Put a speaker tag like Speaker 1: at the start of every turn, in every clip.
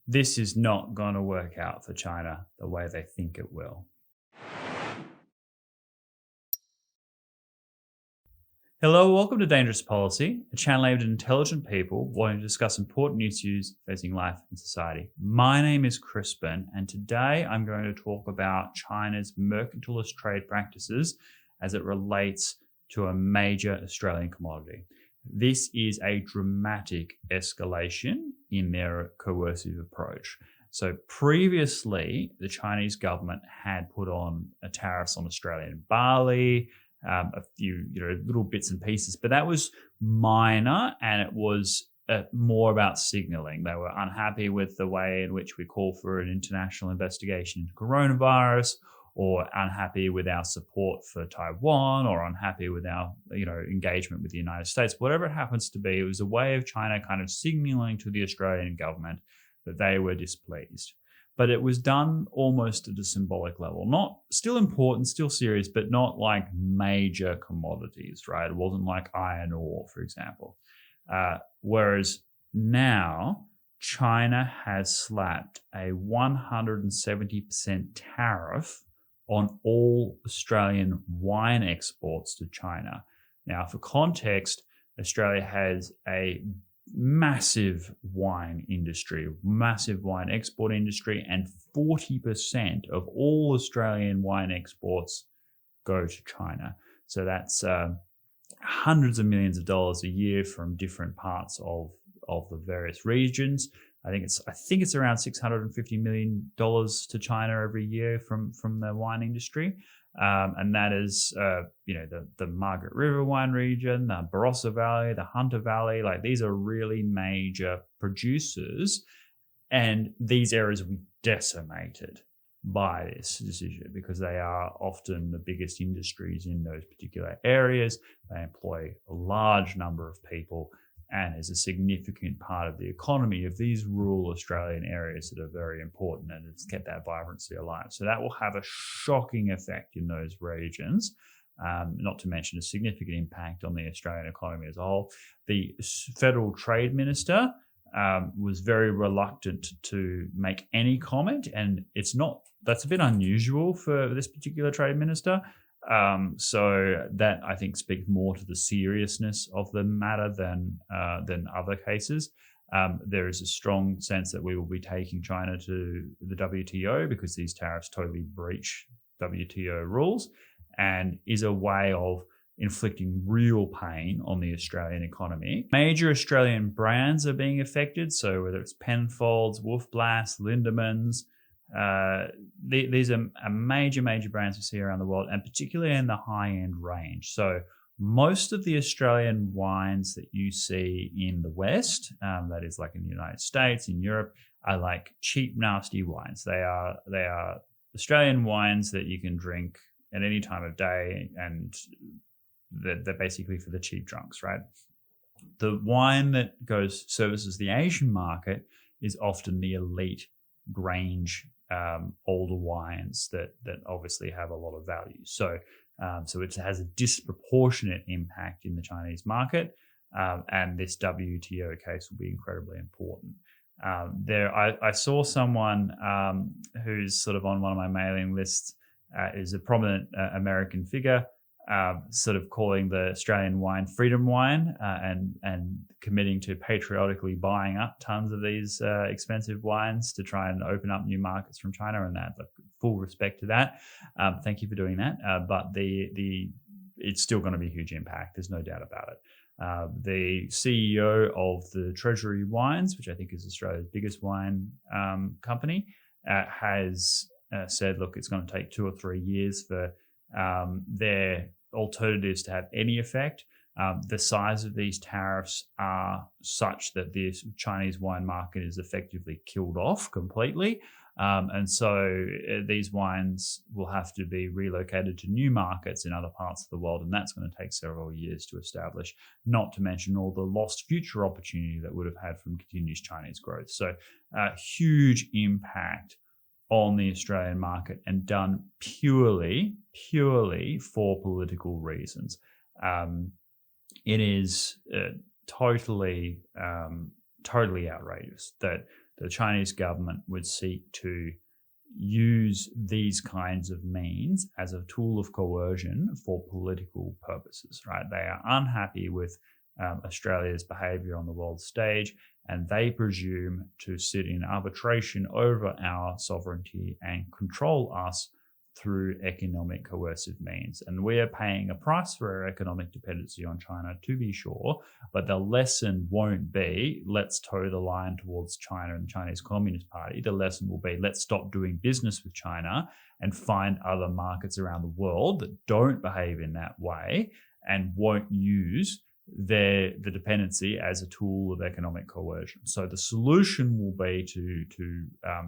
Speaker 1: this is not going to work out for China the way they think it will. Hello, welcome to Dangerous Policy, a channel aimed at intelligent people wanting to discuss important issues facing life and society. My name is Crispin, and today I'm going to talk about China's mercantilist trade practices as it relates to a major Australian commodity. This is a dramatic escalation in their coercive approach. So previously, the Chinese government had put on tariffs on Australian barley, a few little bits and pieces, but that was minor, and it was more about signaling. They were unhappy with the way in which we call for an international investigation into coronavirus, or unhappy with our support for Taiwan, or unhappy with our engagement with the United States. Whatever it happens to be, it was a way of China kind of signaling to the Australian government that they were displeased. But it was done almost at a symbolic level. Not still important, still serious, but not like major commodities, right? It wasn't like iron ore, for example. Whereas now, China has slapped a 170% tariff on all Australian wine exports to China. Now, for context, Australia has a massive wine industry, massive wine export industry, and 40% of all Australian wine exports go to China. So that's hundreds of millions of dollars a year from different parts of the various regions. I think it's around $650 million to China every year from the wine industry. And that is, the Margaret River wine region, the Barossa Valley, the Hunter Valley. Like, these are really major producers, and these areas will be decimated by this decision because they are often the biggest industries in those particular areas. They employ a large number of people and is a significant part of the economy of these rural Australian areas that are very important, and it's kept that vibrancy alive. So that will have a shocking effect in those regions, not to mention a significant impact on the Australian economy as a whole. The Federal Trade Minister was very reluctant to make any comment, and that's a bit unusual for this particular Trade Minister. So that, I think, speaks more to the seriousness of the matter than other cases. There is a strong sense that we will be taking China to the WTO because these tariffs totally breach WTO rules and is a way of inflicting real pain on the Australian economy. Major Australian brands are being affected, so whether it's Penfolds, Wolf Blass, Lindemans, these are major brands we see around the world, and particularly in the high-end range. So most of the Australian wines that you see in the West, that is like in the United States, in Europe, are like cheap, nasty wines. They are Australian wines that you can drink at any time of day, and they're basically for the cheap drunks, right? The wine that services the Asian market is often the elite Grange older wines that obviously have a lot of value. So it has a disproportionate impact in the Chinese market, and this WTO case will be incredibly important. I saw someone who's sort of on one of my mailing lists, is a prominent American figure, sort of calling the Australian wine freedom wine, and committing to patriotically buying up tons of these expensive wines to try and open up new markets from China, and that, full respect to that. Thank you for doing that. But it's still going to be a huge impact. There's no doubt about it. The CEO of the Treasury Wines, which I think is Australia's biggest wine company, has said, look, it's going to take 2 or 3 years for their alternatives to have any effect. The size of these tariffs are such that the Chinese wine market is effectively killed off completely. And so these wines will have to be relocated to new markets in other parts of the world, and that's going to take several years to establish, not to mention all the lost future opportunity that would have had from continuous Chinese growth. So huge impact on the Australian market, and done purely for political reasons. It is totally outrageous that the Chinese government would seek to use these kinds of means as a tool of coercion for political purposes, right? They are unhappy with Australia's behaviour on the world stage, and they presume to sit in arbitration over our sovereignty and control us through economic coercive means. And we are paying a price for our economic dependency on China, to be sure, but the lesson won't be, let's toe the line towards China and the Chinese Communist Party. The lesson will be, let's stop doing business with China and find other markets around the world that don't behave in that way and won't use the dependency as a tool of economic coercion. So the solution will be to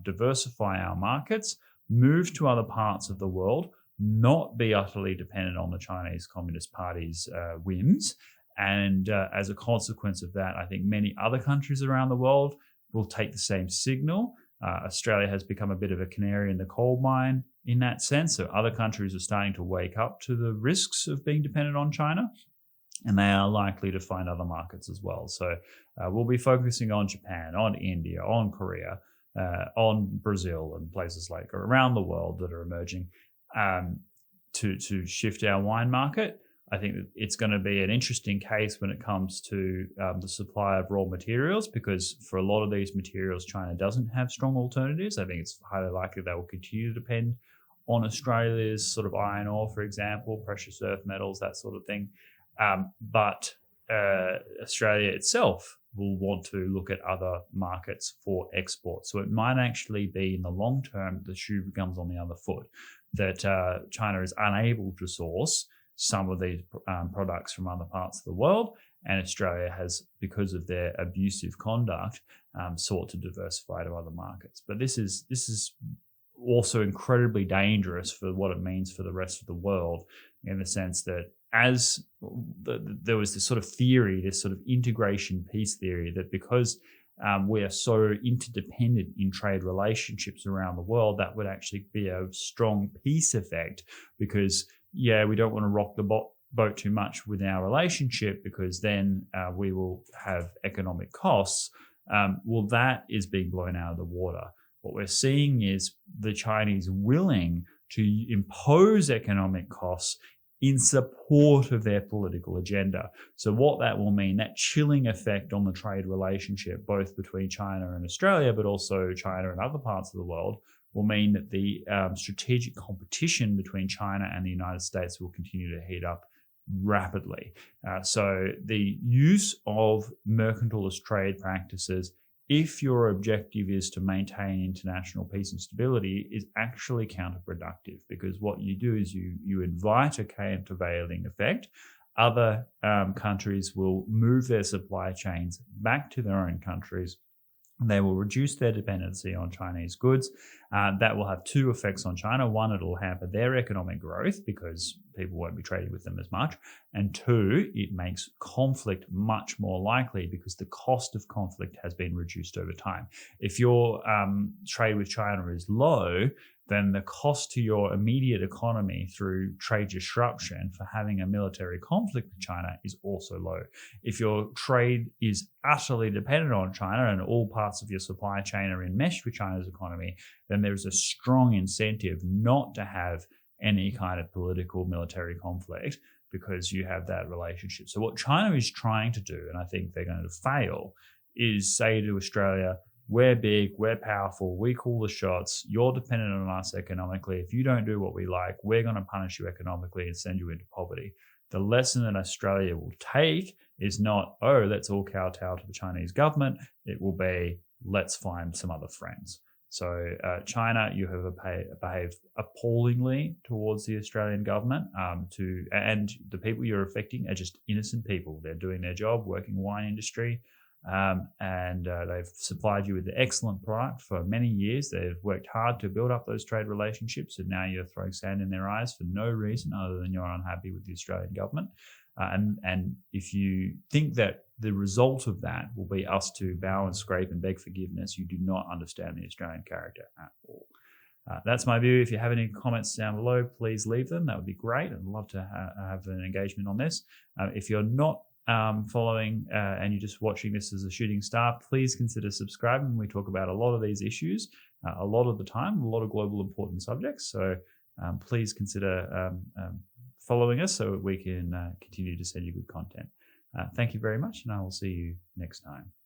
Speaker 1: diversify our markets, move to other parts of the world, not be utterly dependent on the Chinese Communist Party's whims. And as a consequence of that, I think many other countries around the world will take the same signal. Australia has become a bit of a canary in the coal mine in that sense. So other countries are starting to wake up to the risks of being dependent on China, and they are likely to find other markets as well. So we'll be focusing on Japan, on India, on Korea, on Brazil and places like around the world that are emerging to shift our wine market. I think that it's going to be an interesting case when it comes to the supply of raw materials, because for a lot of these materials, China doesn't have strong alternatives. I think it's highly likely they will continue to depend on Australia's sort of iron ore, for example, precious earth metals, that sort of thing. But Australia itself will want to look at other markets for export. So it might actually be in the long term, the shoe becomes on the other foot, that China is unable to source some of these products from other parts of the world, and Australia has, because of their abusive conduct, sought to diversify to other markets. But this is also incredibly dangerous for what it means for the rest of the world, in the sense that as there was this sort of theory, this sort of integration peace theory, that because we are so interdependent in trade relationships around the world, that would actually be a strong peace effect, because, yeah, we don't want to rock the boat too much with our relationship, because then we will have economic costs. Well, that is being blown out of the water. What we're seeing is the Chinese willing to impose economic costs in support of their political agenda. So what that will mean, that chilling effect on the trade relationship, both between China and Australia, but also China and other parts of the world, will mean that the strategic competition between China and the United States will continue to heat up rapidly. So the use of mercantilist trade practices, if your objective is to maintain international peace and stability, is actually counterproductive, because what you do is you invite a countervailing effect. Other countries will move their supply chains back to their own countries. They will reduce their dependency on Chinese goods. That will have two effects on China. One, it'll hamper their economic growth because people won't be trading with them as much. And two, it makes conflict much more likely because the cost of conflict has been reduced over time. If your trade with China is low, then the cost to your immediate economy through trade disruption for having a military conflict with China is also low. If your trade is utterly dependent on China and all parts of your supply chain are enmeshed with China's economy, then there's a strong incentive not to have any kind of political military conflict because you have that relationship. So what China is trying to do, and I think they're going to fail, is say to Australia, we're big, we're powerful, we call the shots, you're dependent on us economically. If you don't do what we like, we're going to punish you economically and send you into poverty. The lesson that Australia will take is not, oh, let's all kowtow to the Chinese government. It will be, let's find some other friends. So China, you have behaved appallingly towards the Australian government, and the people you're affecting are just innocent people. They're doing their job, working wine industry, and they've supplied you with the excellent product for many years. They've worked hard to build up those trade relationships, and now you're throwing sand in their eyes for no reason other than you're unhappy with the Australian government. And if you think that the result of that will be us to bow and scrape and beg forgiveness, you do not understand the Australian character at all. That's my view. If you have any comments down below, please leave them. That would be great. I'd love to have an engagement on this. If you're not following and you're just watching this as a shooting star, please consider subscribing. We talk about a lot of these issues a lot of the time, a lot of global important subjects. So please consider following us so we can continue to send you good content. Thank you very much, and I will see you next time.